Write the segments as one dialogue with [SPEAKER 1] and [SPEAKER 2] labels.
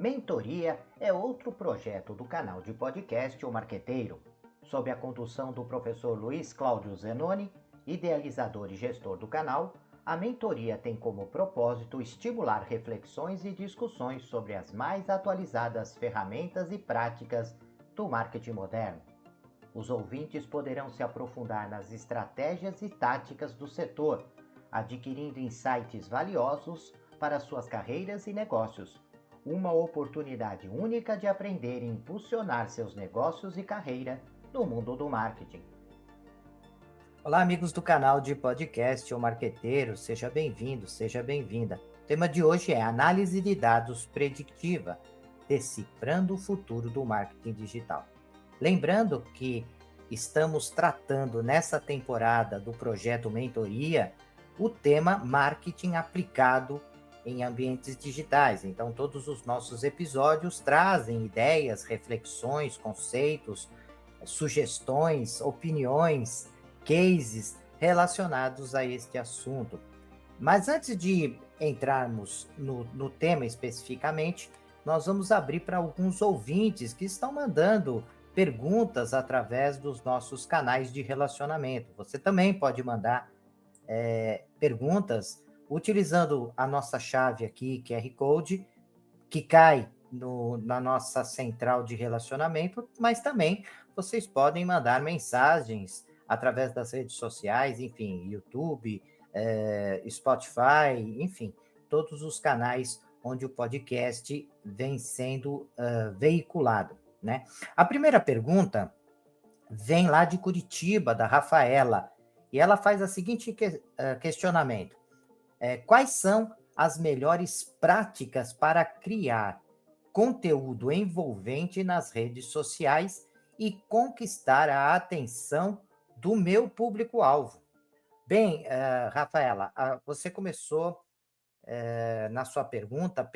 [SPEAKER 1] Mentoria é outro projeto do canal de podcast O Marqueteiro, sob a condução do professor Luiz Cláudio Zenoni, idealizador e gestor do canal. A mentoria tem como propósito estimular reflexões e discussões sobre as mais atualizadas ferramentas e práticas do marketing moderno. Os ouvintes poderão se aprofundar nas estratégias e táticas do setor, adquirindo insights valiosos para suas carreiras e negócios. Uma oportunidade única de aprender e impulsionar seus negócios e carreira no mundo do marketing.
[SPEAKER 2] Olá, amigos do canal de podcast O Marqueteiro, seja bem-vindo, seja bem-vinda. O tema de hoje é análise de dados preditiva, decifrando o futuro do marketing digital. Lembrando que estamos tratando nessa temporada do projeto Mentoria o tema marketing aplicado em ambientes digitais. Então, todos os nossos episódios trazem ideias, reflexões, conceitos, sugestões, opiniões, cases relacionados a este assunto. Mas antes de entrarmos no tema especificamente, nós vamos abrir para alguns ouvintes que estão mandando perguntas através dos nossos canais de relacionamento. Você também pode mandar perguntas utilizando a nossa chave aqui, QR Code, que cai na nossa central de relacionamento, mas também vocês podem mandar mensagens através das redes sociais, enfim, YouTube, Spotify, enfim, todos os canais onde o podcast vem sendo veiculado, né? A primeira pergunta vem lá de Curitiba, da Rafaela, e ela faz o seguinte questionamento. Quais são as melhores práticas para criar conteúdo envolvente nas redes sociais e conquistar a atenção do meu público-alvo? Bem, Rafaela, você começou na sua pergunta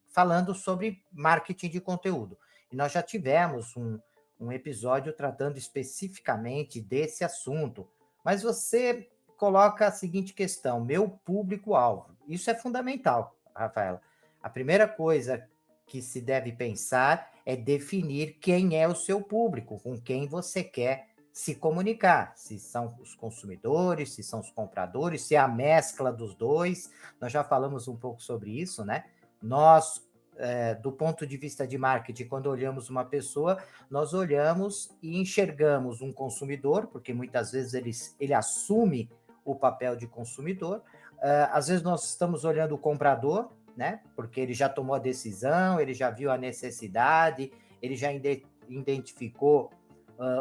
[SPEAKER 2] falando sobre marketing de conteúdo. E nós já tivemos um episódio tratando especificamente desse assunto. Mas você coloca a seguinte questão: meu público-alvo. Isso é fundamental, Rafaela. A primeira coisa que se deve pensar é definir quem é o seu público, com quem você quer se comunicar, se são os consumidores, se são os compradores, se é a mescla dos dois. Nós já falamos um pouco sobre isso, né? Nós, do ponto de vista de marketing, quando olhamos uma pessoa, nós olhamos e enxergamos um consumidor, porque muitas vezes ele assume o papel de consumidor. Às vezes nós estamos olhando o comprador, né? Porque ele já tomou a decisão, ele já viu a necessidade, ele já identificou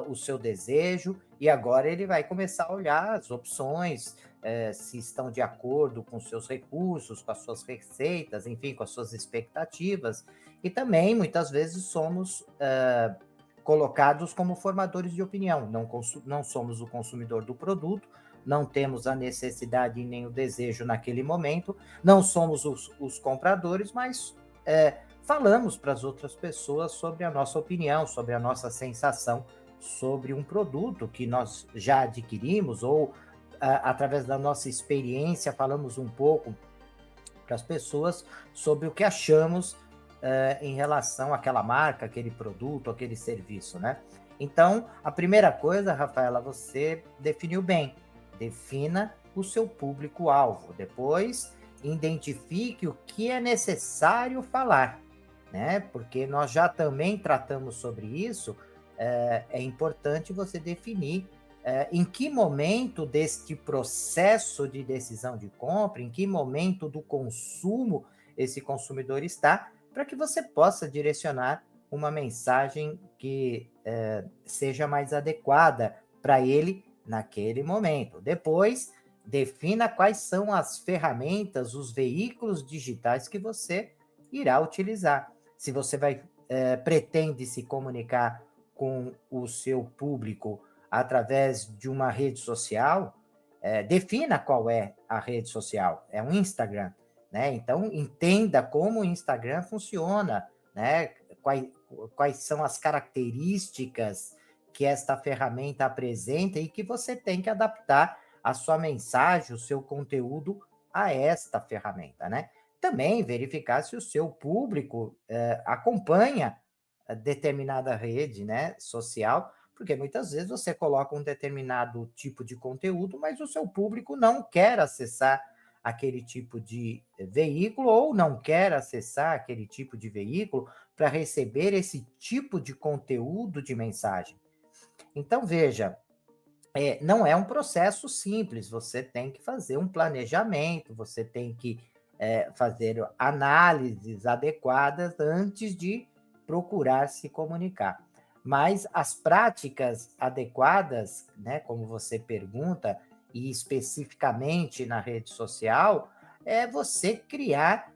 [SPEAKER 2] o seu desejo, e agora ele vai começar a olhar as opções, se estão de acordo com seus recursos, com as suas receitas, enfim, com as suas expectativas. E também, muitas vezes, somos colocados como formadores de opinião. Não somos o consumidor do produto, não temos a necessidade nem o desejo naquele momento, não somos os compradores, mas falamos para as outras pessoas sobre a nossa opinião, sobre a nossa sensação sobre um produto que nós já adquirimos, ou através da nossa experiência falamos um pouco para as pessoas sobre o que achamos em relação àquela marca, aquele produto, aquele serviço, né? Então, a primeira coisa, Rafaela, você definiu bem. Defina o seu público-alvo. Depois, identifique o que é necessário falar, né? Porque nós já também tratamos sobre isso. É importante você definir em que momento deste processo de decisão de compra, em que momento do consumo esse consumidor está, para que você possa direcionar uma mensagem que seja mais adequada para ele naquele momento. Depois, defina quais são as ferramentas, os veículos digitais que você irá utilizar. Se você pretende se comunicar com o seu público através de uma rede social, defina qual é a rede social. É um Instagram, né? Então, entenda como o Instagram funciona, né? Quais são as características que esta ferramenta apresenta e que você tem que adaptar a sua mensagem, o seu conteúdo a esta ferramenta, né? também verificar se o seu público acompanha determinada rede, né, social, porque muitas vezes você coloca um determinado tipo de conteúdo, mas o seu público não quer acessar aquele tipo de veículo ou não quer acessar aquele tipo de veículo para receber esse tipo de conteúdo de mensagem. Então, veja, não é um processo simples, você tem que fazer um planejamento, você tem que fazer análises adequadas antes de procurar se comunicar. Mas as práticas adequadas, né, como você pergunta, e especificamente na rede social, é você criar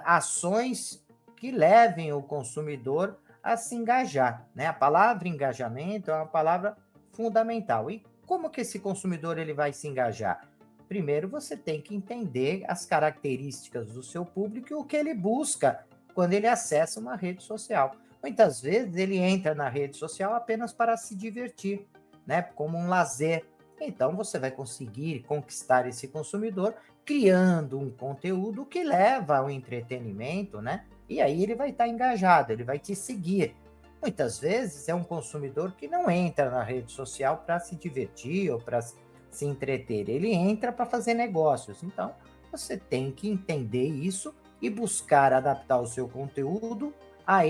[SPEAKER 2] ações que levem o consumidor a se engajar. Né? A palavra engajamento é uma palavra fundamental. E como que esse consumidor ele vai se engajar? Primeiro, você tem que entender as características do seu público e o que ele busca quando ele acessa uma rede social. Muitas vezes ele entra na rede social apenas para se divertir, né? Como um lazer. Então você vai conseguir conquistar esse consumidor criando um conteúdo que leva ao entretenimento, né? E aí ele vai estar engajado, ele vai te seguir. Muitas vezes é um consumidor que não entra na rede social para se divertir ou para se entreter, ele entra para fazer negócios. Então, você tem que entender isso e buscar adaptar o seu conteúdo a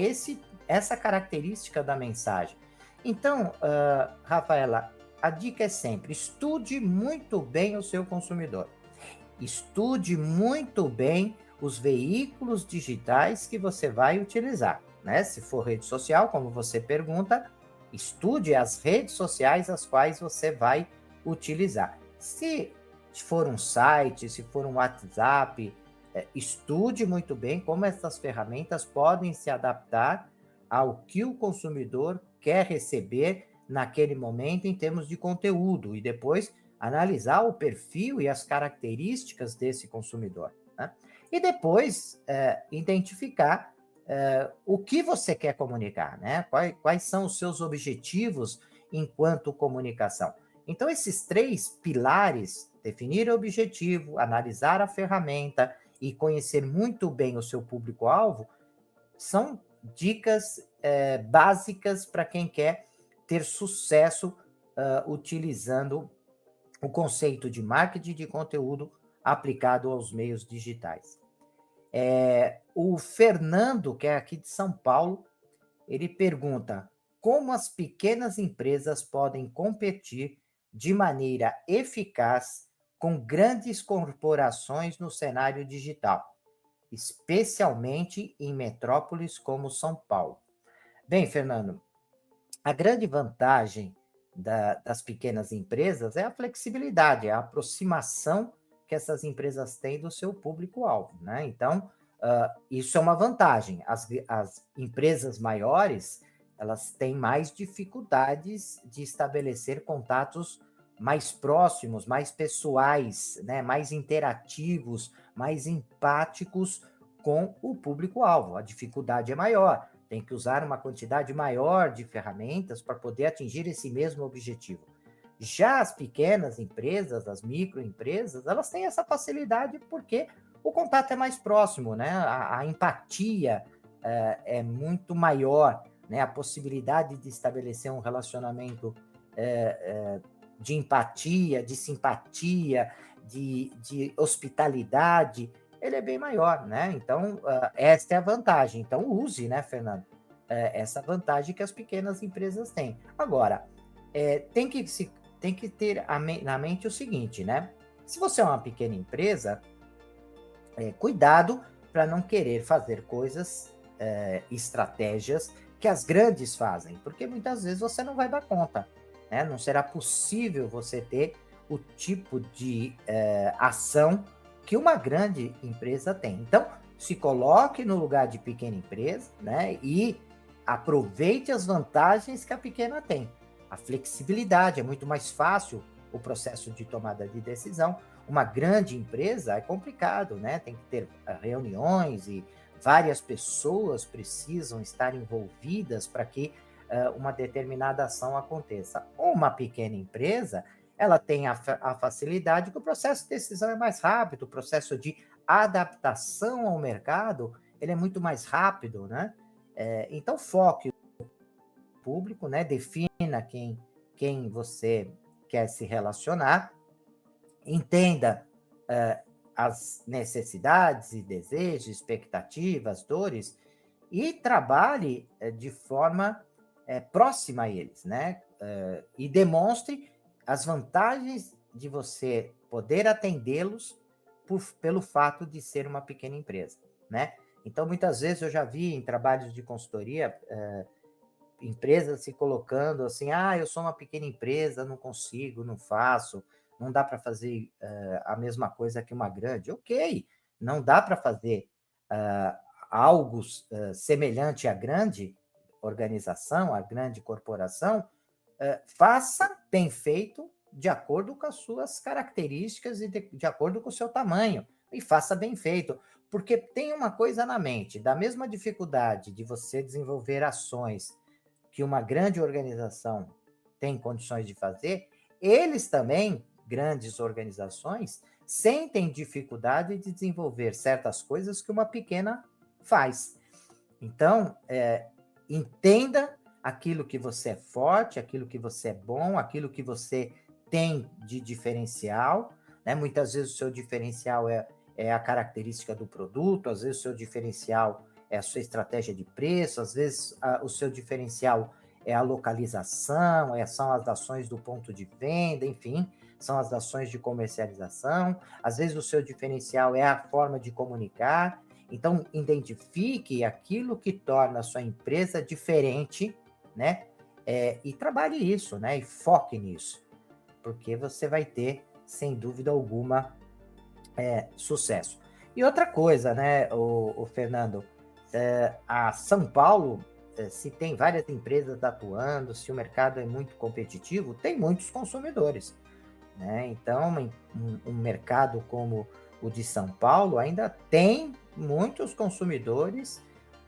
[SPEAKER 2] essa característica da mensagem. Então, Rafaela, a dica é sempre: estude muito bem o seu consumidor. Estude muito bem os veículos digitais que você vai utilizar, né? Se for rede social, como você pergunta, estude as redes sociais as quais você vai utilizar. Se for um site, se for um WhatsApp, estude muito bem como essas ferramentas podem se adaptar ao que o consumidor quer receber naquele momento em termos de conteúdo e depois analisar o perfil e as características desse consumidor. Né? E depois identificar o que você quer comunicar, né? Quais são os seus objetivos enquanto comunicação. Então, esses três pilares, definir o objetivo, analisar a ferramenta e conhecer muito bem o seu público-alvo, são dicas básicas para quem quer ter sucesso utilizando o conceito de marketing de conteúdo aplicado aos meios digitais. O Fernando, que é aqui de São Paulo, ele pergunta como as pequenas empresas podem competir de maneira eficaz com grandes corporações no cenário digital, especialmente em metrópoles como São Paulo. Bem, Fernando, a grande vantagem das pequenas empresas é a flexibilidade, é a aproximação que essas empresas têm do seu público-alvo, né? Então, isso é uma vantagem. As empresas maiores, elas têm mais dificuldades de estabelecer contatos mais próximos, mais pessoais, né? Mais interativos, mais empáticos com o público-alvo. A dificuldade é maior. Tem que usar uma quantidade maior de ferramentas para poder atingir esse mesmo objetivo. Já as pequenas empresas, as microempresas, elas têm essa facilidade porque o contato é mais próximo, né? A empatia é muito maior, né? A possibilidade de estabelecer um relacionamento de empatia, de simpatia, de hospitalidade, ele é bem maior, né? Então, esta é a vantagem. Então, use, né, Fernando? Essa vantagem que as pequenas empresas têm. Agora, tem que ter na mente o seguinte, né? Se você é uma pequena empresa, cuidado para não querer fazer coisas, estratégias que as grandes fazem, porque muitas vezes você não vai dar conta, né? Não será possível você ter o tipo de ação que uma grande empresa tem. Então, se coloque no lugar de pequena empresa, né? E aproveite as vantagens que a pequena tem. A flexibilidade é muito mais fácil o processo de tomada de decisão. Uma grande empresa é complicado, né? Tem que ter reuniões e várias pessoas precisam estar envolvidas para que uma determinada ação aconteça. Uma pequena empresa, ela tem a facilidade que o processo de decisão é mais rápido, o processo de adaptação ao mercado, ele é muito mais rápido, né? Então, foque o público, né? Defina quem você quer se relacionar, entenda as necessidades e desejos, expectativas, dores, e trabalhe de forma próxima a eles, né? E demonstre as vantagens de você poder atendê-los pelo fato de ser uma pequena empresa, né? Então, muitas vezes eu já vi em trabalhos de consultoria empresas se colocando assim, eu sou uma pequena empresa, não consigo, não faço, não dá para fazer a mesma coisa que uma grande. Ok, não dá para fazer algo semelhante à grande organização, à grande corporação, faça bem feito de acordo com as suas características e de acordo com o seu tamanho, e faça bem feito, porque tem uma coisa na mente, da mesma dificuldade de você desenvolver ações que uma grande organização tem condições de fazer, eles também, grandes organizações, sentem dificuldade de desenvolver certas coisas que uma pequena faz. Então, entenda aquilo que você é forte, aquilo que você é bom, aquilo que você tem de diferencial, né? Muitas vezes o seu diferencial é a característica do produto, às vezes o seu diferencial é a sua estratégia de preço, às vezes o seu diferencial é a localização, são as ações do ponto de venda, enfim, são as ações de comercialização, às vezes o seu diferencial é a forma de comunicar. Então, identifique aquilo que torna a sua empresa diferente, né? E trabalhe isso, né? E foque nisso, porque você vai ter, sem dúvida alguma, sucesso. E outra coisa, né, o Fernando, a São Paulo, se tem várias empresas atuando, se o mercado é muito competitivo, tem muitos consumidores, né? Então, um mercado como o de São Paulo ainda tem muitos consumidores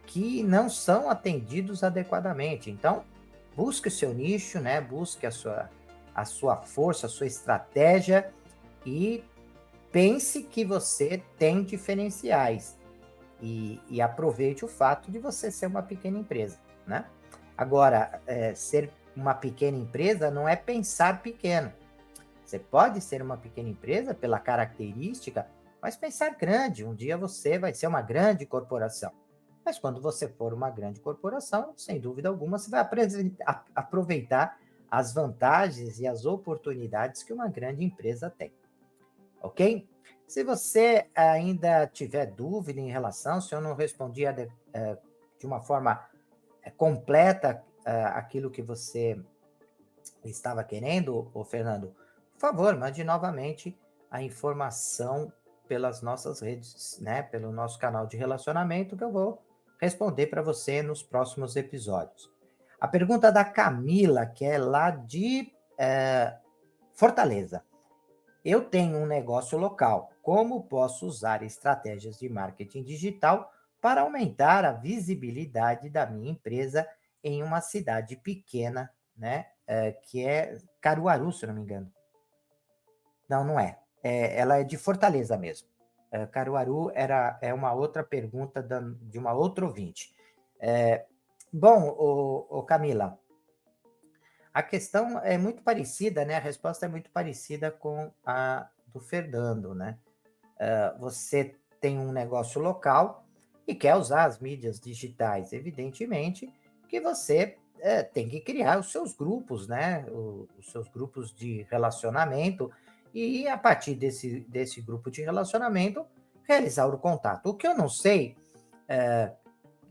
[SPEAKER 2] que não são atendidos adequadamente. Então, busque o seu nicho, né? Busque a sua força, a sua estratégia e pense que você tem diferenciais e aproveite o fato de você ser uma pequena empresa, né? Agora, ser uma pequena empresa não é pensar pequeno. Você pode ser uma pequena empresa pela característica, mas pensar grande. Um dia você vai ser uma grande corporação. Mas quando você for uma grande corporação, sem dúvida alguma, você vai aproveitar as vantagens e as oportunidades que uma grande empresa tem. Ok? Se você ainda tiver dúvida em relação, se eu não respondi de uma forma completa aquilo que você estava querendo, Fernando, por favor, mande novamente a informação pelas nossas redes, né, pelo nosso canal de relacionamento, que eu vou responder para você nos próximos episódios. A pergunta da Camila, que é lá de Fortaleza. Eu tenho um negócio local. Como posso usar estratégias de marketing digital para aumentar a visibilidade da minha empresa em uma cidade pequena, né? Que é Caruaru, se não me engano. Não, não é. Ela é de Fortaleza mesmo. Caruaru é uma outra pergunta de uma outra ouvinte. Bom, Camila, a questão é muito parecida, né? A resposta é muito parecida com a do Fernando, né? Você tem um negócio local e quer usar as mídias digitais, evidentemente que você tem que criar os seus grupos, né? Os seus grupos de relacionamento e, a partir desse grupo de relacionamento, realizar o contato. O que eu não sei,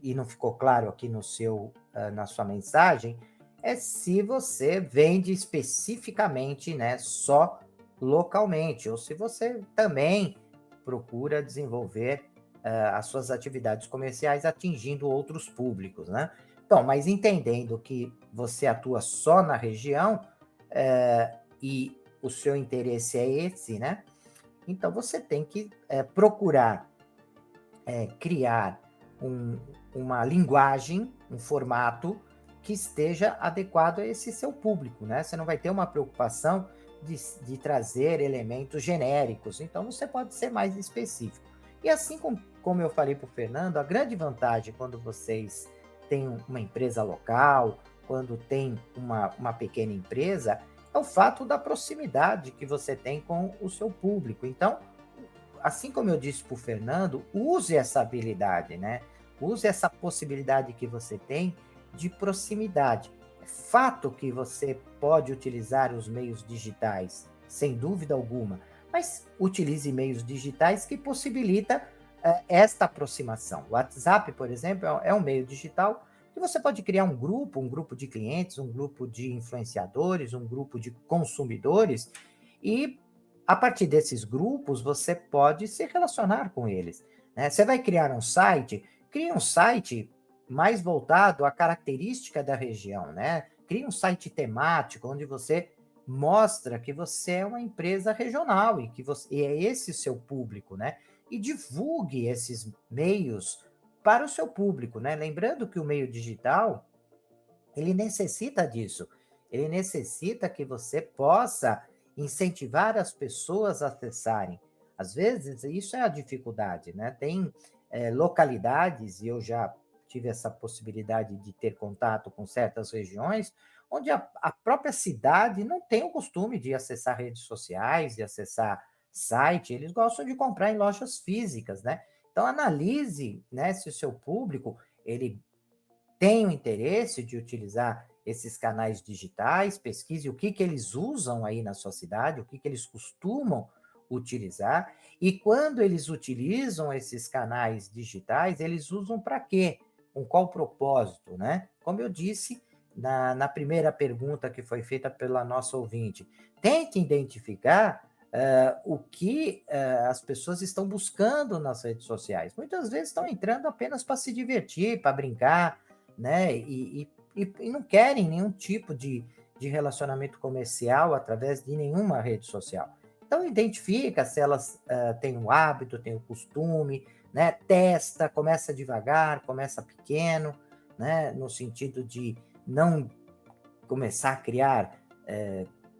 [SPEAKER 2] e não ficou claro aqui na sua mensagem, é se você vende especificamente, né, só localmente, ou se você também procura desenvolver as suas atividades comerciais atingindo outros públicos, né? Bom, mas entendendo que você atua só na região e o seu interesse é esse, né? Então você tem que procurar criar uma linguagem, um formato que esteja adequado a esse seu público, né? Você não vai ter uma preocupação de trazer elementos genéricos, então você pode ser mais específico. E assim como eu falei para o Fernando, a grande vantagem quando vocês têm uma empresa local, quando tem uma pequena empresa, é o fato da proximidade que você tem com o seu público. Então, assim como eu disse para o Fernando, use essa habilidade, né? Use essa possibilidade que você tem de proximidade. É fato que você pode utilizar os meios digitais, sem dúvida alguma, mas utilize meios digitais que possibilita esta aproximação. O WhatsApp, por exemplo, é um meio digital que você pode criar um grupo de clientes, um grupo de influenciadores, um grupo de consumidores, e a partir desses grupos você pode se relacionar com eles, né? Você vai criar um site, cria um site mais voltado à característica da região, né? Cria um site temático onde você mostra que você é uma empresa regional e é esse o seu público, né? E divulgue esses meios para o seu público, né? Lembrando que o meio digital, ele necessita disso. Ele necessita que você possa incentivar as pessoas a acessarem. Às vezes, isso é a dificuldade, né? Tem localidades, e eu já tive essa possibilidade de ter contato com certas regiões, onde a própria cidade não tem o costume de acessar redes sociais, de acessar site, eles gostam de comprar em lojas físicas, né? Então, analise, né, se o seu público ele tem o interesse de utilizar esses canais digitais, pesquise o que eles usam aí na sua cidade, o que eles costumam utilizar, e quando eles utilizam esses canais digitais, eles usam para quê? Com qual propósito, né? Como eu disse na primeira pergunta que foi feita pela nossa ouvinte, tente identificar o que as pessoas estão buscando nas redes sociais. Muitas vezes estão entrando apenas para se divertir, para brincar, né? E não querem nenhum tipo de relacionamento comercial através de nenhuma rede social. Então, identifica se elas têm o hábito, têm o costume, né? Testa, começa devagar, começa pequeno, né? No sentido de não começar a criar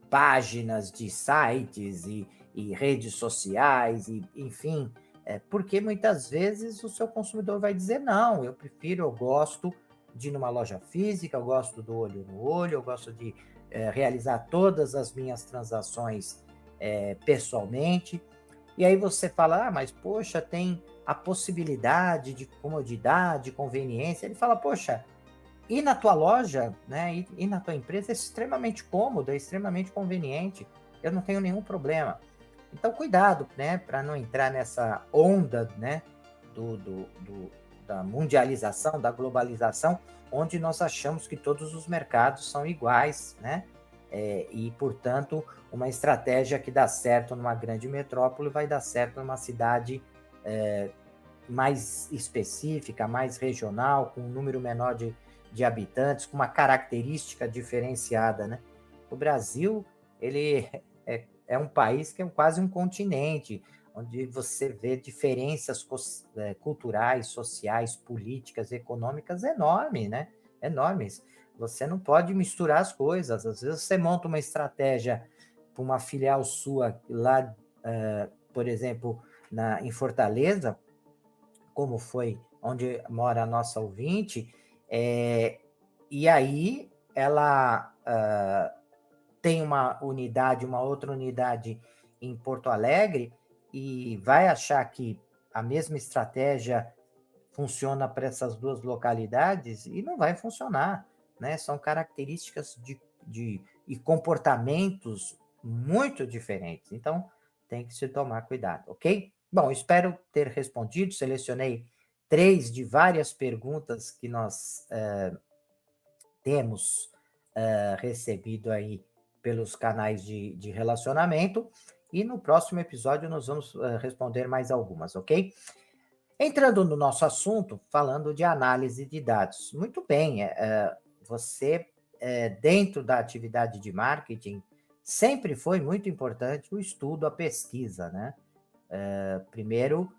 [SPEAKER 2] páginas de sites e redes sociais, e, enfim, porque muitas vezes o seu consumidor vai dizer, não, eu gosto de ir numa loja física, eu gosto do olho no olho, eu gosto de realizar todas as minhas transações pessoalmente. E aí você fala, mas poxa, tem a possibilidade de comodidade, conveniência. Ele fala, poxa, e na tua loja, né, e na tua empresa é extremamente cômodo, é extremamente conveniente. Eu não tenho nenhum problema. Então, cuidado, né, para não entrar nessa onda, né, da mundialização, da globalização, onde nós achamos que todos os mercados são iguais, né? E, portanto, uma estratégia que dá certo numa grande metrópole vai dar certo numa cidade mais específica, mais regional, com um número menor de habitantes, com uma característica diferenciada, né? O Brasil, ele é um país que é quase um continente, onde você vê diferenças culturais, sociais, políticas, econômicas enormes, né? Enormes. Você não pode misturar as coisas. Às vezes você monta uma estratégia para uma filial sua lá, por exemplo, em Fortaleza, como foi onde mora a nossa ouvinte, e aí ela tem uma outra unidade em Porto Alegre, e vai achar que a mesma estratégia funciona para essas duas localidades, e não vai funcionar, né? São características e comportamentos muito diferentes, então tem que se tomar cuidado, ok? Bom, espero ter respondido, selecionei 3 de várias perguntas que nós temos recebido aí pelos canais de relacionamento, e no próximo episódio nós vamos responder mais algumas, ok? Entrando no nosso assunto, falando de análise de dados. Muito bem, você, dentro da atividade de marketing, sempre foi muito importante o estudo, a pesquisa, né? Primeiro,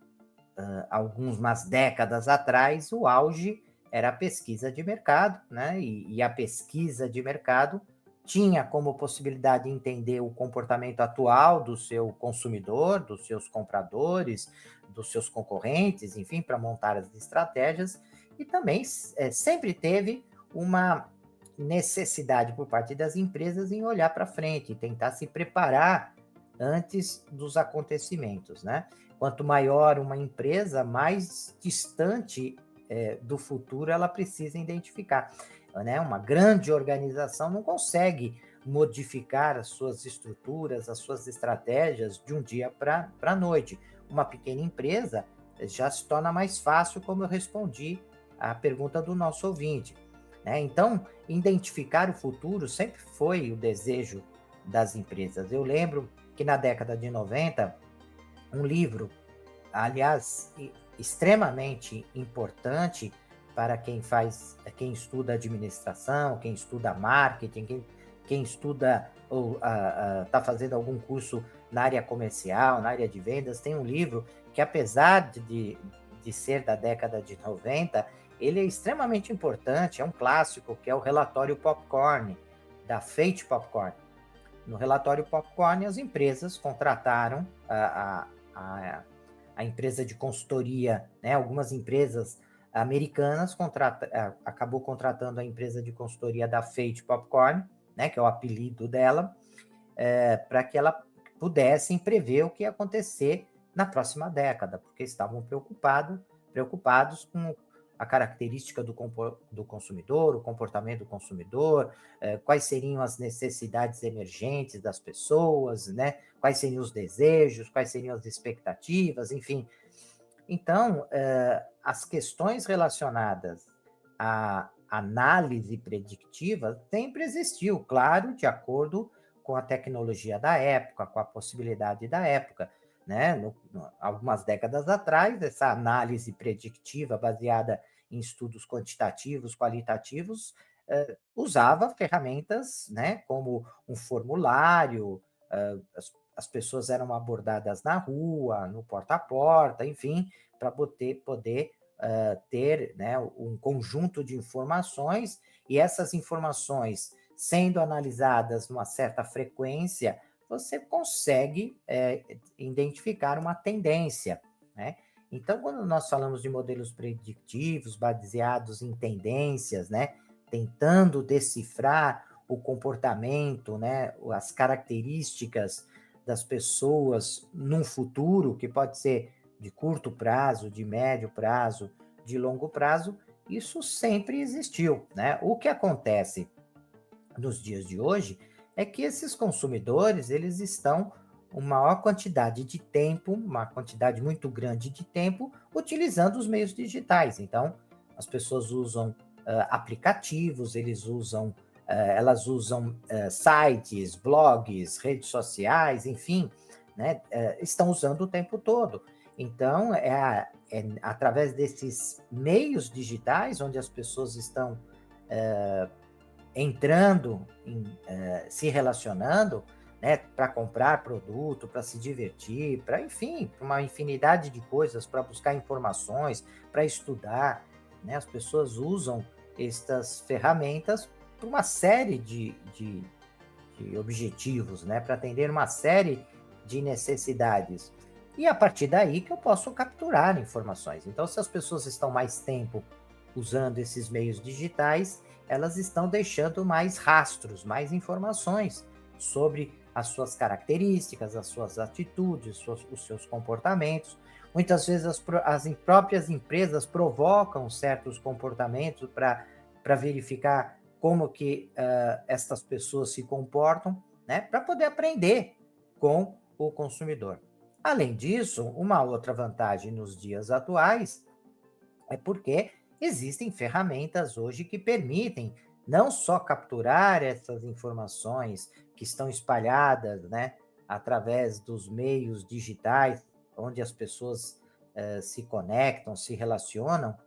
[SPEAKER 2] algumas décadas atrás, o auge era a pesquisa de mercado, né? E a pesquisa de mercado tinha como possibilidade de entender o comportamento atual do seu consumidor, dos seus compradores, dos seus concorrentes, enfim, para montar as estratégias, e também sempre teve uma necessidade por parte das empresas em olhar para frente e tentar se preparar antes dos acontecimentos, né? Quanto maior uma empresa, mais distante do futuro ela precisa identificar, né? Uma grande organização não consegue modificar as suas estruturas, as suas estratégias de um dia para a noite. Uma pequena empresa já se torna mais fácil, como eu respondi à pergunta do nosso ouvinte, né? Então, identificar o futuro sempre foi o desejo das empresas. Eu lembro que na década de 90, um livro, aliás, extremamente importante para quem estuda administração, quem estuda marketing, quem estuda ou está fazendo algum curso na área comercial, na área de vendas, tem um livro que, apesar de ser da década de 90, ele é extremamente importante, é um clássico, que é o relatório Popcorn, da Fate Popcorn. No relatório Popcorn, as empresas contrataram a empresa de consultoria, né? Algumas empresas americanas acabou contratando a empresa de consultoria da Fate Popcorn, né? Que é o apelido dela, para que ela pudessem prever o que ia acontecer na próxima década, porque estavam preocupados com a característica do consumidor, o comportamento do consumidor, quais seriam as necessidades emergentes das pessoas, né? Quais seriam os desejos, quais seriam as expectativas, enfim. Então, as questões relacionadas à análise preditiva sempre existiu, claro, de acordo com a tecnologia da época, com a possibilidade da época, né? Algumas décadas atrás, essa análise predictiva baseada em estudos quantitativos, qualitativos, usava ferramentas, né, como um formulário, as pessoas eram abordadas na rua, no porta a porta, enfim, para poder ter, né, um conjunto de informações, e essas informações sendo analisadas numa certa frequência, você consegue identificar uma tendência, né? Então, quando nós falamos de modelos preditivos baseados em tendências, né, tentando decifrar o comportamento, né, as características das pessoas num futuro, que pode ser de curto prazo, de médio prazo, de longo prazo, isso sempre existiu, né? O que acontece nos dias de hoje é que esses consumidores, eles estão uma maior quantidade de tempo, uma quantidade muito grande de tempo, utilizando os meios digitais. Então, as pessoas usam aplicativos, elas usam sites, blogs, redes sociais, enfim, né, estão usando o tempo todo. Então, através desses meios digitais, onde as pessoas estão entrando, se relacionando, né, para comprar produto, para se divertir, para, enfim, uma infinidade de coisas, para buscar informações, para estudar, né? As pessoas usam estas ferramentas para uma série de objetivos, né, para atender uma série de necessidades. E a partir daí que eu posso capturar informações. Então, se as pessoas estão mais tempo usando esses meios digitais, elas estão deixando mais rastros, mais informações sobre as suas características, as suas atitudes, os seus comportamentos. Muitas vezes as próprias empresas provocam certos comportamentos para verificar como que estas pessoas se comportam, né, para poder aprender com o consumidor. Além disso, uma outra vantagem nos dias atuais é porque existem ferramentas hoje que permitem não só capturar essas informações que estão espalhadas, né, através dos meios digitais, onde as pessoas se conectam, se relacionam,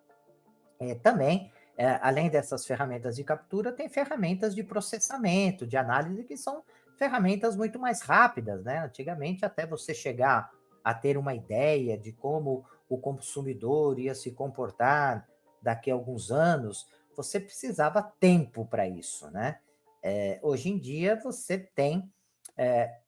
[SPEAKER 2] também, além dessas ferramentas de captura, tem ferramentas de processamento, de análise, que são ferramentas muito mais rápidas, né? Antigamente, até você chegar a ter uma ideia de como o consumidor ia se comportar daqui a alguns anos, você precisava tempo para isso, né? hoje em dia você tem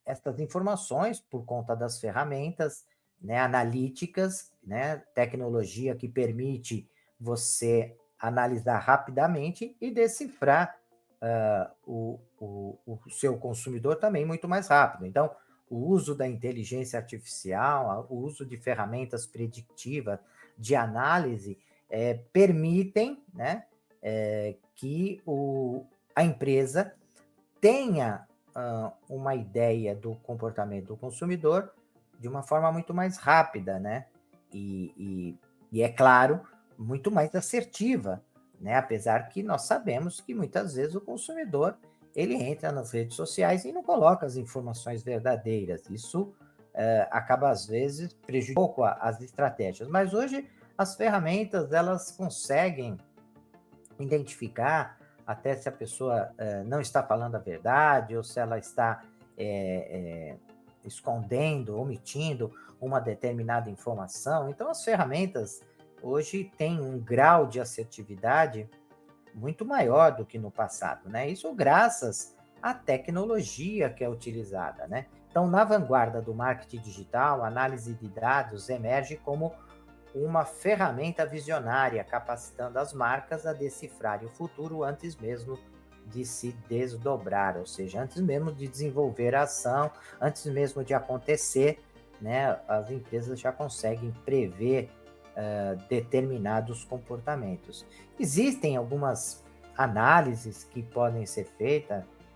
[SPEAKER 2] essas informações por conta das ferramentas, né, analíticas, né, tecnologia que permite você analisar rapidamente e decifrar o seu consumidor também muito mais rápido. Então, o uso da inteligência artificial, o uso de ferramentas preditivas de análise permitem, né, que a empresa tenha uma ideia do comportamento do consumidor de uma forma muito mais rápida, né? E é claro, muito mais assertiva, né? Apesar que nós sabemos que muitas vezes o consumidor ele entra nas redes sociais e não coloca as informações verdadeiras. Isso acaba às vezes prejudicando um pouco as estratégias. Mas hoje as ferramentas elas conseguem identificar até se a pessoa não está falando a verdade ou se ela está escondendo, omitindo uma determinada informação. Então, as ferramentas hoje têm um grau de assertividade muito maior do que no passado, né? Isso graças à tecnologia que é utilizada, né? Então, na vanguarda do marketing digital, a análise de dados emerge como uma ferramenta visionária, capacitando as marcas a decifrarem o futuro antes mesmo de se desdobrar, ou seja, antes mesmo de desenvolver a ação, antes mesmo de acontecer, né, as empresas já conseguem prever determinados comportamentos. Existem algumas análises que podem ser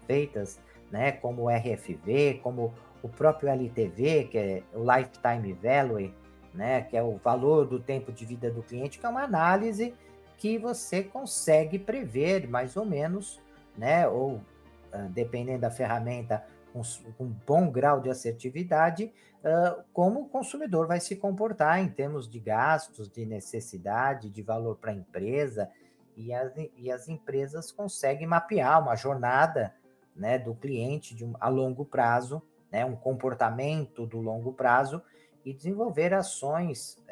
[SPEAKER 2] feitas, né, como o RFV, como o próprio LTV, que é o Lifetime Value, né, que é o valor do tempo de vida do cliente, que é uma análise que você consegue prever mais ou menos, né, ou dependendo da ferramenta, com um bom grau de assertividade, como o consumidor vai se comportar em termos de gastos, de necessidade, de valor para a empresa, e as empresas conseguem mapear uma jornada, né, do cliente a longo prazo, né, um comportamento do longo prazo, e desenvolver ações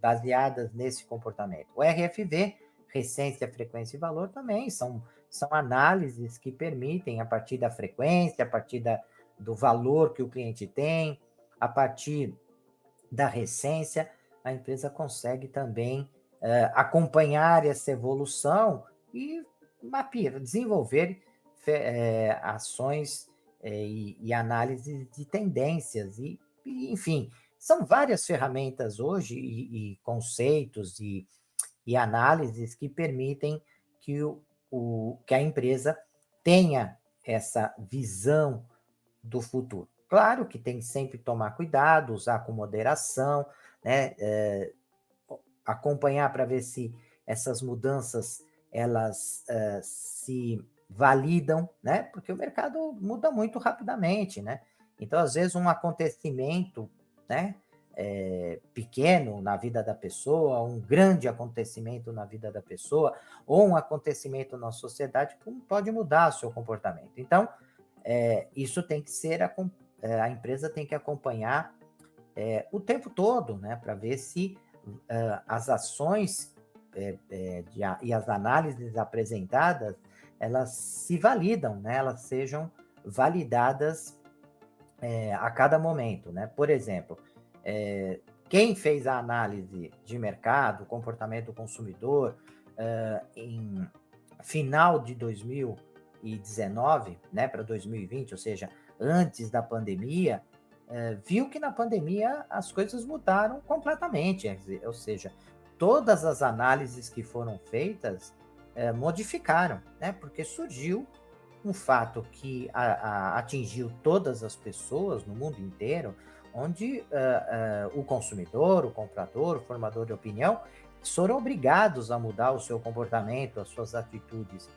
[SPEAKER 2] baseadas nesse comportamento. O RFV, Recência, Frequência e Valor, também são análises que permitem, a partir da frequência, a partir do valor que o cliente tem, a partir da recência, a empresa consegue também acompanhar essa evolução e mapear, desenvolver ações e análises de tendências. Enfim, são várias ferramentas hoje e conceitos e análises que permitem que, que a empresa tenha essa visão do futuro. Claro que tem que sempre tomar cuidado, usar com moderação, né? Acompanhar para ver se essas mudanças elas se validam, né? Porque o mercado muda muito rapidamente, né? Então, às vezes, um acontecimento, né? Pequeno na vida da pessoa, um grande acontecimento na vida da pessoa, ou um acontecimento na sociedade pode mudar o seu comportamento. Então, isso tem que ser, a empresa tem que acompanhar o tempo todo, né, para ver se as ações e as análises apresentadas, elas se validam, né, elas sejam validadas a cada momento, né? Por exemplo, quem fez a análise de mercado, comportamento do consumidor, em final de 2019, né, para 2020, ou seja, antes da pandemia, viu que na pandemia as coisas mudaram completamente, ou seja, todas as análises que foram feitas modificaram, né, porque surgiu um fato que atingiu todas as pessoas no mundo inteiro, onde o consumidor, o comprador, o formador de opinião foram obrigados a mudar o seu comportamento, as suas atitudes.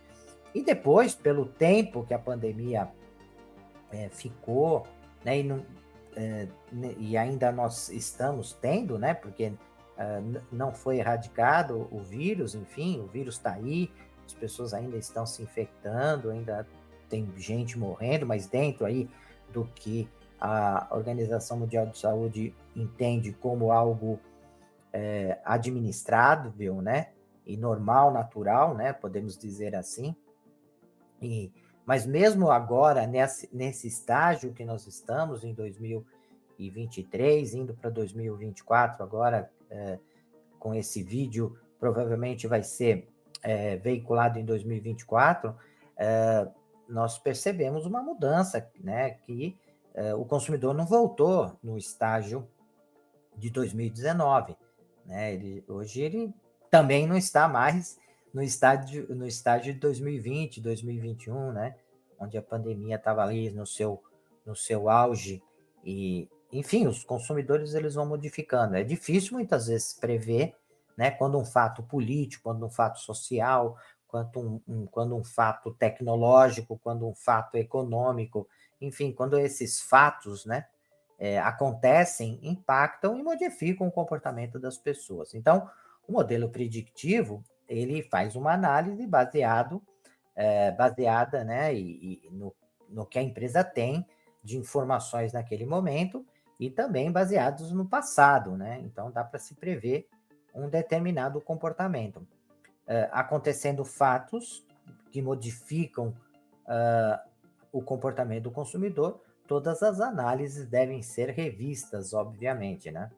[SPEAKER 2] E depois, pelo tempo que a pandemia ficou, né, e ainda nós estamos tendo, né, porque não foi erradicado o vírus, enfim, o vírus está aí, as pessoas ainda estão se infectando, ainda tem gente morrendo, mas dentro aí do que a Organização Mundial de Saúde entende como algo administrável, né, e normal, natural, né, podemos dizer assim. Mas mesmo agora, nesse estágio que nós estamos, em 2023, indo para 2024, agora com esse vídeo, provavelmente vai ser veiculado em 2024, nós percebemos uma mudança, né, que o consumidor não voltou no estágio de 2019, né? Hoje ele também não está mais no estágio de 2020, 2021, né? Onde a pandemia estava ali no seu auge e, enfim, os consumidores eles vão modificando. É difícil muitas vezes prever, né? Quando um fato político, quando um fato social, quando um fato tecnológico, quando um fato econômico, enfim, quando esses fatos, né? Acontecem, impactam e modificam o comportamento das pessoas. Então, o modelo predictivo, ele faz uma análise baseada, né, no que a empresa tem de informações naquele momento e também baseados no passado, né? Então, dá para se prever um determinado comportamento. Acontecendo fatos que modificam o comportamento do consumidor, todas as análises devem ser revistas, obviamente, né?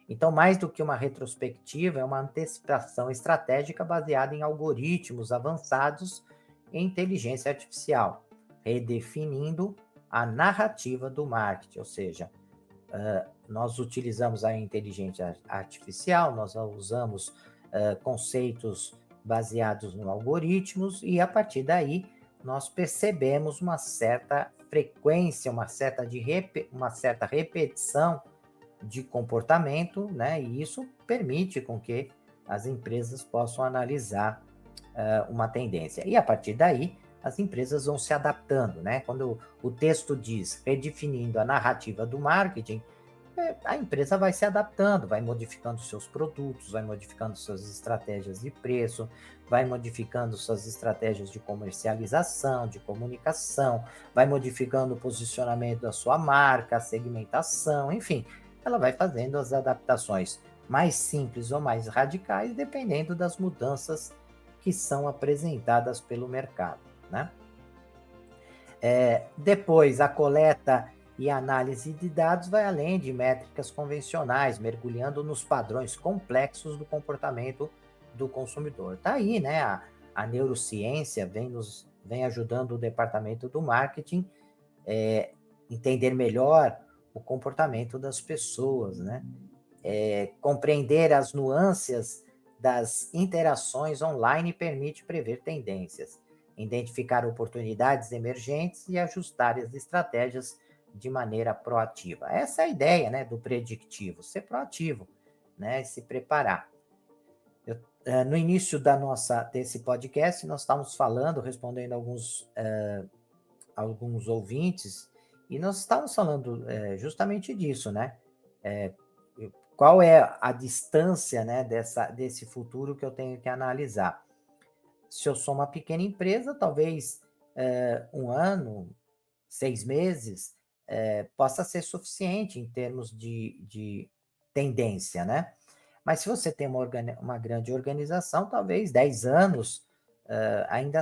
[SPEAKER 2] Então, mais do que uma retrospectiva, é uma antecipação estratégica baseada em algoritmos avançados em inteligência artificial, redefinindo a narrativa do marketing, ou seja, nós utilizamos a inteligência artificial, nós usamos conceitos baseados em algoritmos e, a partir daí, nós percebemos uma certa frequência, uma certa repetição de comportamento, né? E isso permite com que as empresas possam analisar uma tendência. E a partir daí, as empresas vão se adaptando, né? Quando o texto diz redefinindo a narrativa do marketing, a empresa vai se adaptando, vai modificando seus produtos, vai modificando suas estratégias de preço, vai modificando suas estratégias de comercialização, de comunicação, vai modificando o posicionamento da sua marca, a segmentação, enfim, ela vai fazendo as adaptações mais simples ou mais radicais, dependendo das mudanças que são apresentadas pelo mercado, né? Depois, a coleta e a análise de dados vai além de métricas convencionais, mergulhando nos padrões complexos do comportamento do consumidor. Tá aí, né? A neurociência vem ajudando o departamento do marketing entender melhor o comportamento das pessoas, né? Compreender as nuances das interações online permite prever tendências, identificar oportunidades emergentes e ajustar as estratégias de maneira proativa. Essa é a ideia, né, do predictivo, ser proativo, né, se preparar. No início desse podcast, nós estávamos respondendo alguns ouvintes, e nós estávamos falando justamente disso, né? Qual é a distância, né, desse futuro que eu tenho que analisar? Se eu sou uma pequena empresa, talvez 1 ano, 6 meses, possa ser suficiente em termos de tendência, né? Mas se você tem uma grande organização, talvez 10 anos ainda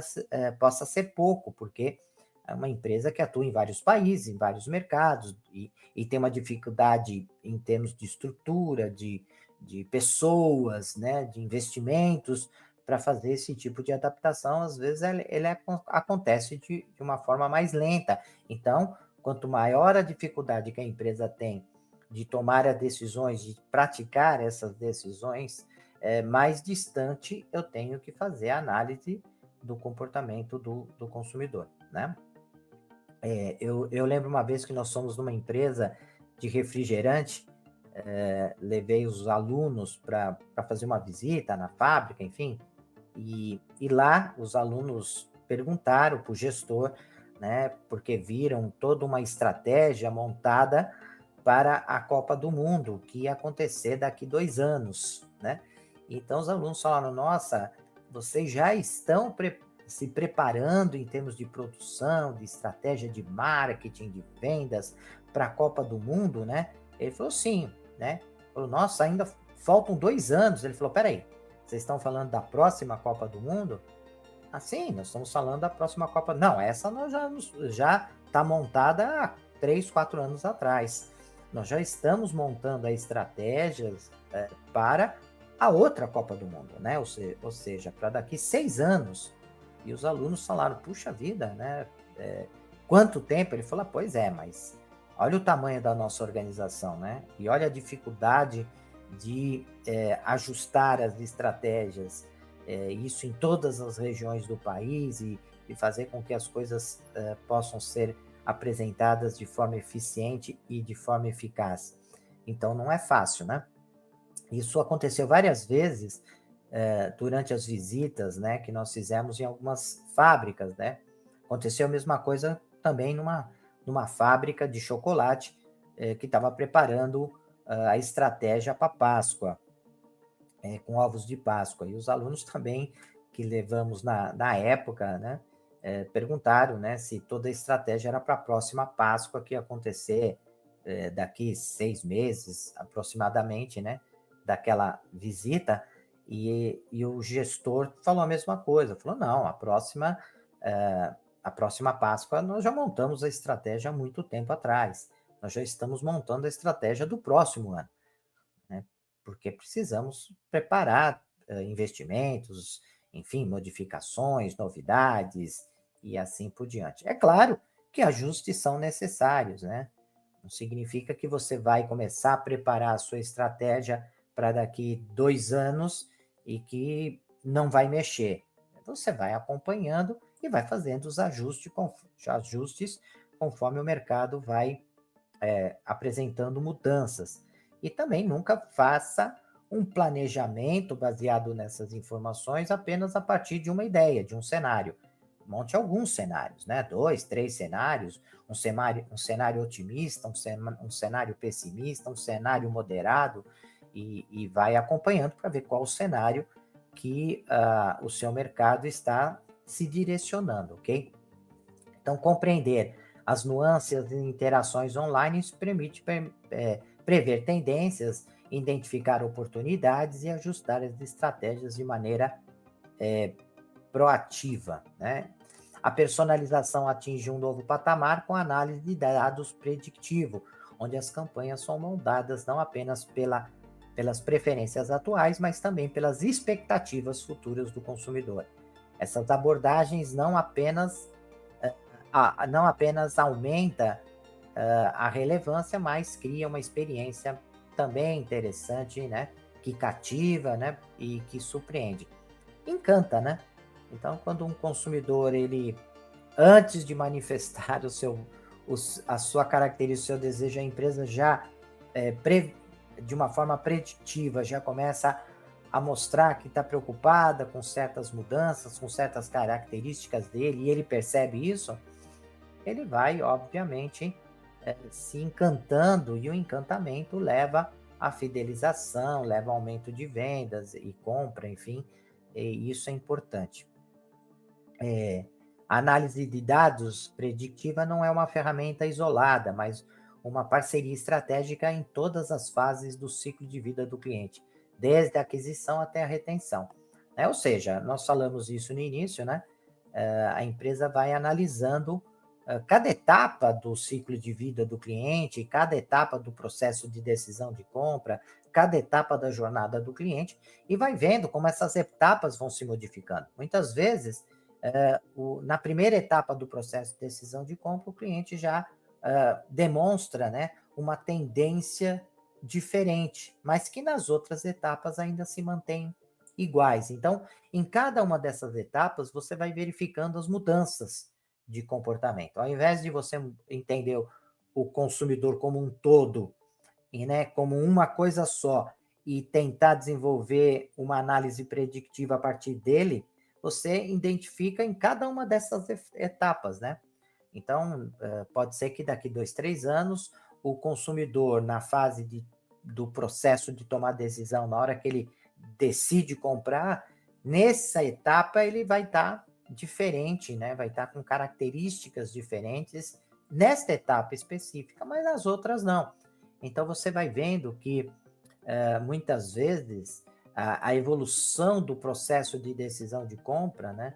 [SPEAKER 2] possa ser pouco, porque é uma empresa que atua em vários países, em vários mercados, e tem uma dificuldade em termos de estrutura, de pessoas, né, de investimentos, para fazer esse tipo de adaptação. Às vezes ele acontece de uma forma mais lenta. Então, quanto maior a dificuldade que a empresa tem de tomar as decisões, de praticar essas decisões, mais distante eu tenho que fazer a análise do comportamento do consumidor, né? Eu lembro uma vez que nós fomos numa empresa de refrigerante, levei os alunos para fazer uma visita na fábrica, enfim, e lá os alunos perguntaram para o gestor, né, porque viram toda uma estratégia montada para a Copa do Mundo, que ia acontecer daqui 2 anos, né? Então os alunos falaram, nossa, vocês já estão se preparando em termos de produção, de estratégia de marketing, de vendas para a Copa do Mundo, né? Ele falou sim, né? Falou, nossa, ainda faltam 2 anos. Ele falou, peraí, vocês estão falando da próxima Copa do Mundo? Assim, nós estamos falando da próxima Copa. Não, essa nós já está montada há 3, 4 anos atrás. Nós já estamos montando as estratégias para a outra Copa do Mundo, né? Ou seja, para daqui 6 anos. E os alunos falaram, puxa vida, né? Quanto tempo? Ele falou, pois é, mas olha o tamanho da nossa organização, né? E olha a dificuldade de ajustar as estratégias, isso em todas as regiões do país e fazer com que as coisas possam ser apresentadas de forma eficiente e de forma eficaz. Então, não é fácil, né? Isso aconteceu várias vezes durante as visitas, né, que nós fizemos em algumas fábricas, né? Aconteceu a mesma coisa também numa fábrica de chocolate que estava preparando a estratégia para Páscoa, com ovos de Páscoa. E os alunos também que levamos na época, né, perguntaram, né, se toda a estratégia era para a próxima Páscoa que ia acontecer daqui 6 meses, aproximadamente, né, daquela visita, e o gestor falou a mesma coisa, falou, não, a próxima Páscoa nós já montamos a estratégia há muito tempo atrás, nós já estamos montando a estratégia do próximo ano, né, porque precisamos preparar investimentos, enfim, modificações, novidades e assim por diante. É claro que ajustes são necessários, né? Não significa que você vai começar a preparar a sua estratégia para daqui 2 anos e que não vai mexer. Você vai acompanhando e vai fazendo os ajustes conforme o mercado vai apresentando mudanças. E também nunca faça um planejamento baseado nessas informações apenas a partir de uma ideia, de um cenário. Monte alguns cenários, né? 2, 3 cenários, um cenário otimista, um cenário pessimista, um cenário moderado, e vai acompanhando para ver qual o cenário que o seu mercado está se direcionando, ok? Então, compreender as nuances e interações online isso permite prever tendências, identificar oportunidades e ajustar as estratégias de maneira proativa, né? A personalização atinge um novo patamar com a análise de dados predictivo, onde as campanhas são moldadas não apenas pelas preferências atuais, mas também pelas expectativas futuras do consumidor. Essas abordagens não apenas aumenta a relevância, mas cria uma experiência também interessante, né? Que cativa, né? E que surpreende. Encanta, né? Então, quando um consumidor, ele, antes de manifestar a sua característica, o seu desejo, a empresa já, de uma forma preditiva, já começa a mostrar que está preocupada com certas mudanças, com certas características dele, e ele percebe isso, ele vai, obviamente, se encantando, e o encantamento leva à fidelização, leva ao aumento de vendas e compra, enfim, e isso é importante. A análise de dados preditiva não é uma ferramenta isolada, mas uma parceria estratégica em todas as fases do ciclo de vida do cliente, desde a aquisição até a retenção. Ou seja, nós falamos isso no início, né? A empresa vai analisando cada etapa do ciclo de vida do cliente, cada etapa do processo de decisão de compra, cada etapa da jornada do cliente, e vai vendo como essas etapas vão se modificando. Muitas vezes, na primeira etapa do processo de decisão de compra, o cliente já demonstra, né, uma tendência diferente, mas que nas outras etapas ainda se mantém iguais. Então, em cada uma dessas etapas, você vai verificando as mudanças de comportamento. Ao invés de você entender o consumidor como um todo, e, né, como uma coisa só, e tentar desenvolver uma análise predictiva a partir dele, você identifica em cada uma dessas etapas, né? Então, pode ser que daqui 2, 3 anos, o consumidor, na fase do processo de tomar decisão, na hora que ele decide comprar, nessa etapa ele vai estar diferente, né? Vai estar com características diferentes nesta etapa específica, mas nas outras não. Então você vai vendo que muitas vezes a evolução do processo de decisão de compra, né,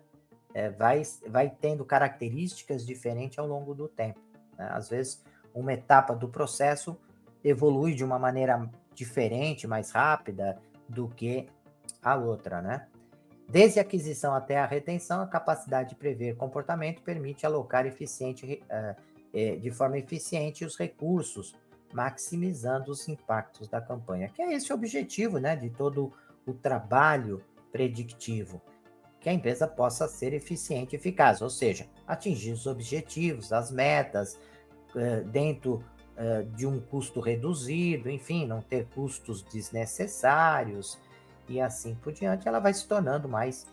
[SPEAKER 2] vai tendo características diferentes ao longo do tempo, né? Às vezes, uma etapa do processo evolui de uma maneira diferente, mais rápida do que a outra, né? Desde a aquisição até a retenção, a capacidade de prever comportamento permite alocar de forma eficiente os recursos, maximizando os impactos da campanha, que é esse o objetivo, né, de todo o trabalho preditivo, que a empresa possa ser eficiente e eficaz, ou seja, atingir os objetivos, as metas, dentro de um custo reduzido, enfim, não ter custos desnecessários e assim por diante, ela vai se tornando mais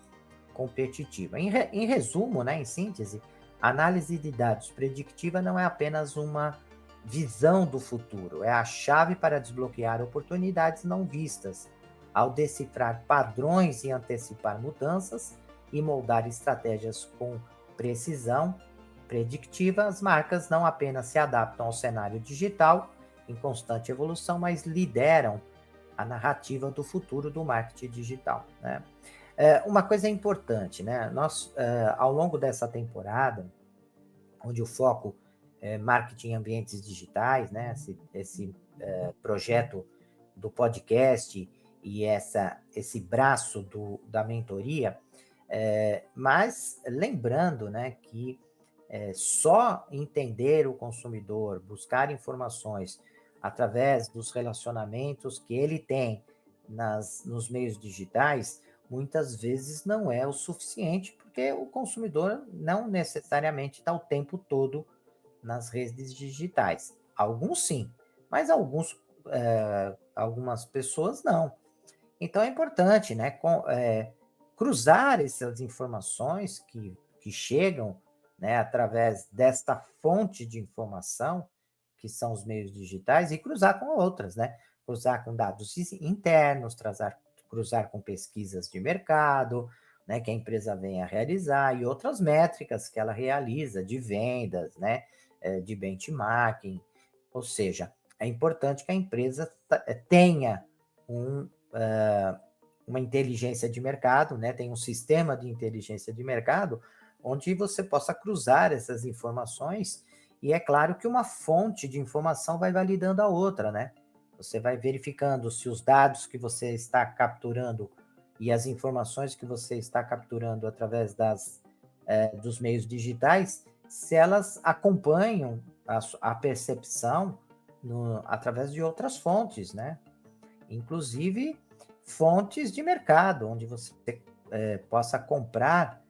[SPEAKER 2] competitiva. Em resumo, né, em síntese, a análise de dados predictiva não é apenas uma visão do futuro, é a chave para desbloquear oportunidades não vistas, ao decifrar padrões e antecipar mudanças e moldar estratégias com precisão predictiva. As marcas não apenas se adaptam ao cenário digital em constante evolução, mas lideram a narrativa do futuro do marketing digital, né? Uma coisa importante, né? Nós, ao longo dessa temporada, onde o foco é marketing em ambientes digitais, né? Esse projeto do podcast e esse braço da mentoria, mas lembrando, né, que só entender o consumidor, buscar informações através dos relacionamentos que ele tem nos meios digitais, muitas vezes não é o suficiente, porque o consumidor não necessariamente está o tempo todo nas redes digitais. Alguns sim, mas algumas pessoas não. Então é importante, né, cruzar essas informações que chegam, né, através desta fonte de informação, que são os meios digitais, e cruzar com outras, né? Cruzar com dados internos, cruzar com pesquisas de mercado, né, que a empresa vem a realizar, e outras métricas que ela realiza de vendas, né, de benchmarking. Ou seja, é importante que a empresa tenha uma inteligência de mercado, né? Tem um sistema de inteligência de mercado onde você possa cruzar essas informações, e é claro que uma fonte de informação vai validando a outra, né? Você vai verificando se os dados que você está capturando e as informações que você está capturando através dos meios digitais, se elas acompanham a percepção através de outras fontes, né? Inclusive fontes de mercado, onde você possa comprar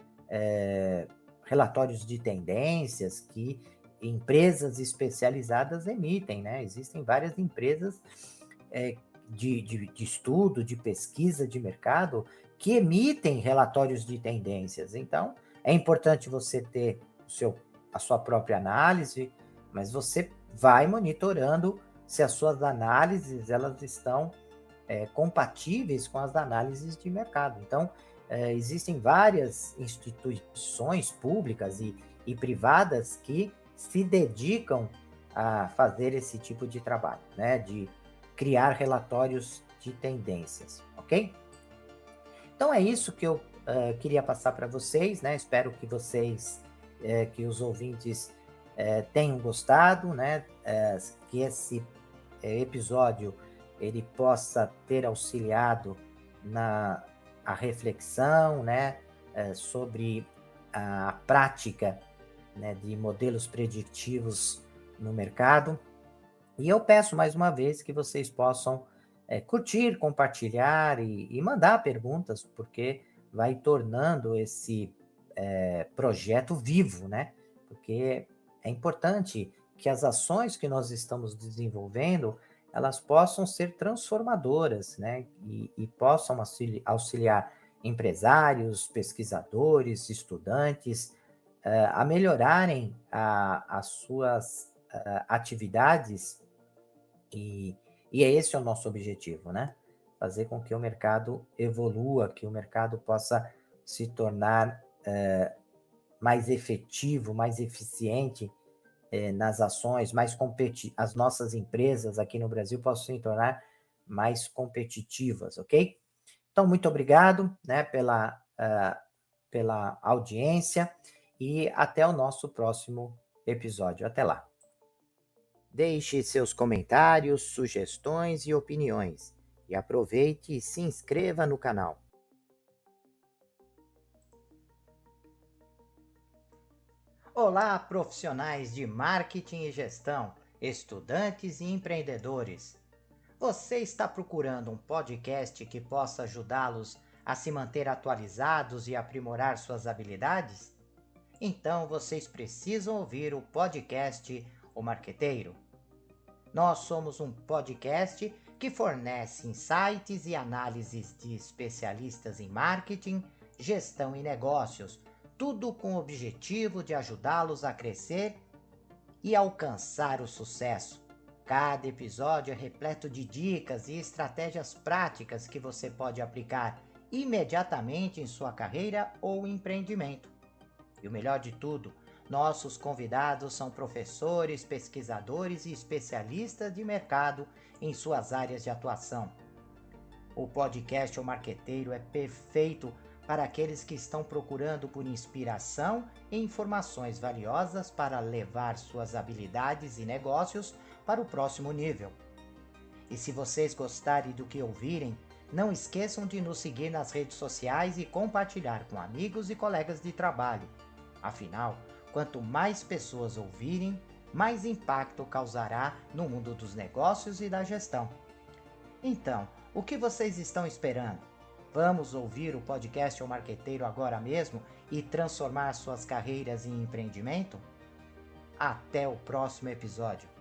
[SPEAKER 2] relatórios de tendências que empresas especializadas emitem, né? Existem várias empresas de estudo, de pesquisa de mercado, que emitem relatórios de tendências. Então, é importante você ter a sua própria análise, mas você vai monitorando se as suas análises elas estão compatíveis com as análises de mercado. Então, existem várias instituições públicas e privadas que se dedicam a fazer esse tipo de trabalho, né? De criar relatórios de tendências, ok? Então, é isso que eu queria passar para vocês, né? Espero que que os ouvintes tenham gostado, né? Que esse episódio ele possa ter auxiliado a reflexão, né, sobre a prática, né, de modelos preditivos no mercado. E eu peço mais uma vez que vocês possam curtir, compartilhar e mandar perguntas, porque vai tornando esse projeto vivo, né? Porque é importante que as ações que nós estamos desenvolvendo elas possam ser transformadoras, né? E possam auxiliar empresários, pesquisadores, estudantes a melhorarem as suas atividades e é esse o nosso objetivo, né? Fazer com que o mercado evolua, que o mercado possa se tornar mais efetivo, mais eficiente nas ações, as nossas empresas aqui no Brasil possam se tornar mais competitivas, ok? Então, muito obrigado, né, pela audiência e até o nosso próximo episódio. Até lá. Deixe seus comentários, sugestões e opiniões. E aproveite e se inscreva no canal. Olá, profissionais de marketing e gestão, estudantes e empreendedores. Você está procurando um podcast que possa ajudá-los a se manter atualizados e aprimorar suas habilidades? Então vocês precisam ouvir o podcast O Marqueteiro. Nós somos um podcast que fornece insights e análises de especialistas em marketing, gestão e negócios, tudo com o objetivo de ajudá-los a crescer e alcançar o sucesso. Cada episódio é repleto de dicas e estratégias práticas que você pode aplicar imediatamente em sua carreira ou empreendimento. E o melhor de tudo, nossos convidados são professores, pesquisadores e especialistas de mercado em suas áreas de atuação. O podcast O Marqueteiro é perfeito para aqueles que estão procurando por inspiração e informações valiosas para levar suas habilidades e negócios para o próximo nível. E se vocês gostarem do que ouvirem, não esqueçam de nos seguir nas redes sociais e compartilhar com amigos e colegas de trabalho. Afinal, quanto mais pessoas ouvirem, mais impacto causará no mundo dos negócios e da gestão. Então, o que vocês estão esperando? Vamos ouvir o podcast O Marqueteiro agora mesmo e transformar suas carreiras em empreendimento? Até o próximo episódio.